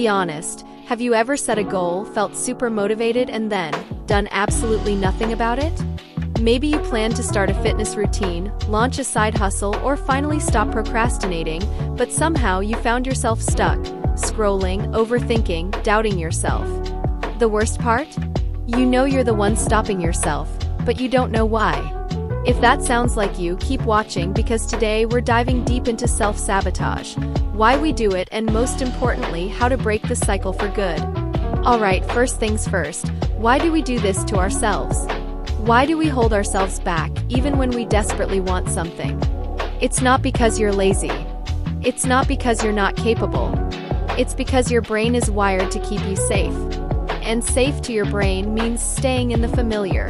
Be honest, have you ever set a goal, felt super motivated, and then done absolutely nothing about it? Maybe you plan to start a fitness routine, launch a side hustle, or finally stop procrastinating, but somehow you found yourself stuck, scrolling, overthinking, doubting yourself. The worst part? You know you're the one stopping yourself, but you don't know why. If that sounds like you, keep watching because today we're diving deep into self-sabotage, why we do it, and most importantly, how to break the cycle for good. Alright, first things first, why do we do this to ourselves? Why do we hold ourselves back, even when we desperately want something? It's not because you're lazy. It's not because you're not capable. It's because your brain is wired to keep you safe. And safe to your brain means staying in the familiar.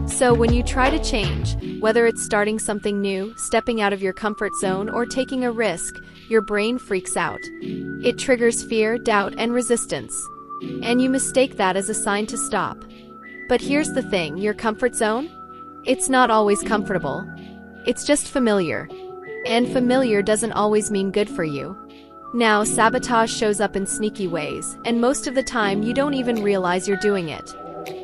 So when you try to change, whether it's starting something new, stepping out of your comfort zone, or taking a risk, your brain freaks out. It triggers fear, doubt, and resistance. And you mistake that as a sign to stop. But here's the thing, your comfort zone? It's not always comfortable. It's just familiar. And familiar doesn't always mean good for you. Now, sabotage shows up in sneaky ways, and most of the time you don't even realize you're doing it.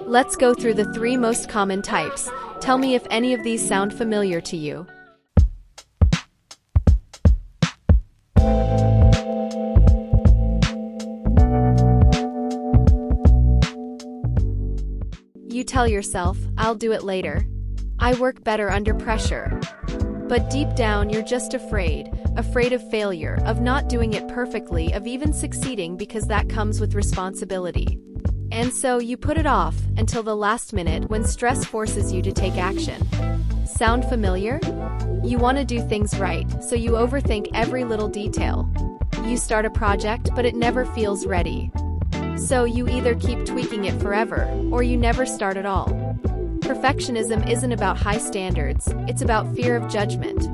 Let's go through the 3 most common types. Tell me if any of these sound familiar to you. You tell yourself, I'll do it later. I work better under pressure. But deep down, you're just afraid of failure, of not doing it perfectly, of even succeeding, because that comes with responsibility. And so you put it off until the last minute when stress forces you to take action. Sound familiar? You want to do things right, so you overthink every little detail. You start a project, but it never feels ready. So you either keep tweaking it forever, or you never start at all. Perfectionism isn't about high standards, it's about fear of judgment.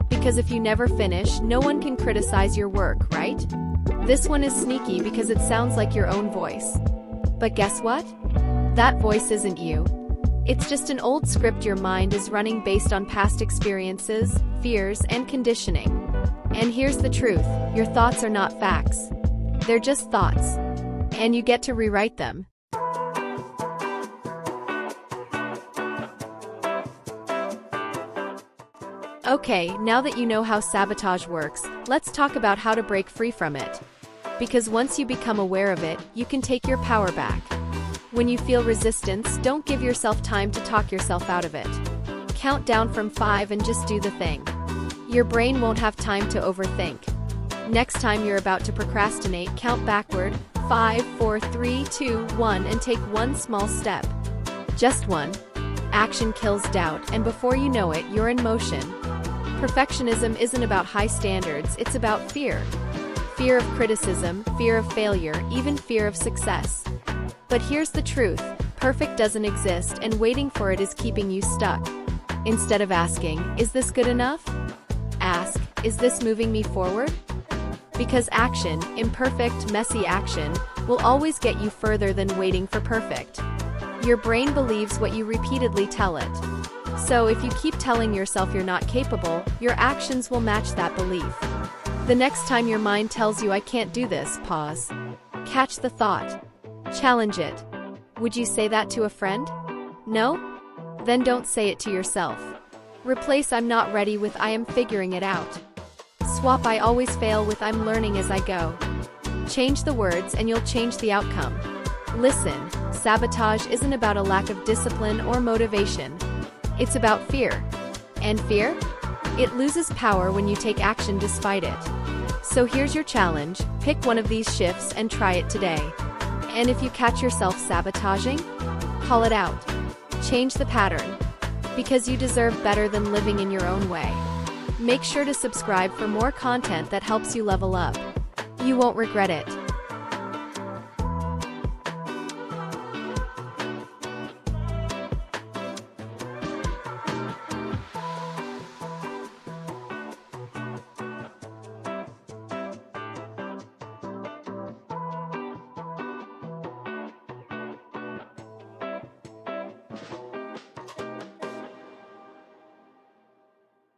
Because if you never finish, no one can criticize your work, right? This one is sneaky because it sounds like your own voice. But guess what? That voice isn't you. It's just an old script your mind is running based on past experiences, fears, and conditioning. And here's the truth, your thoughts are not facts. They're just thoughts. And you get to rewrite them. Okay, now that you know how sabotage works, let's talk about how to break free from it. Because once you become aware of it, you can take your power back. When you feel resistance, don't give yourself time to talk yourself out of it. Count down from 5 and just do the thing. Your brain won't have time to overthink. Next time you're about to procrastinate, count backward, 5, 4, 3, 2, 1, and take one small step. Just one. Action kills doubt, and before you know it, you're in motion. Perfectionism isn't about high standards, it's about fear. Fear of criticism, fear of failure, even fear of success. But here's the truth, perfect doesn't exist, and waiting for it is keeping you stuck. Instead of asking, is this good enough? Ask, is this moving me forward? Because action, imperfect, messy action, will always get you further than waiting for perfect. Your brain believes what you repeatedly tell it. So if you keep telling yourself you're not capable, your actions will match that belief. The next time your mind tells you I can't do this, pause. Catch the thought. Challenge it. Would you say that to a friend? No? Then don't say it to yourself. Replace I'm not ready with I am figuring it out. Swap I always fail with I'm learning as I go. Change the words and you'll change the outcome. Listen, sabotage isn't about a lack of discipline or motivation. It's about fear. And fear? It loses power when you take action despite it. So here's your challenge, pick one of these shifts and try it today. And if you catch yourself sabotaging, call it out. Change the pattern. Because you deserve better than living in your own way. Make sure to subscribe for more content that helps you level up. You won't regret it.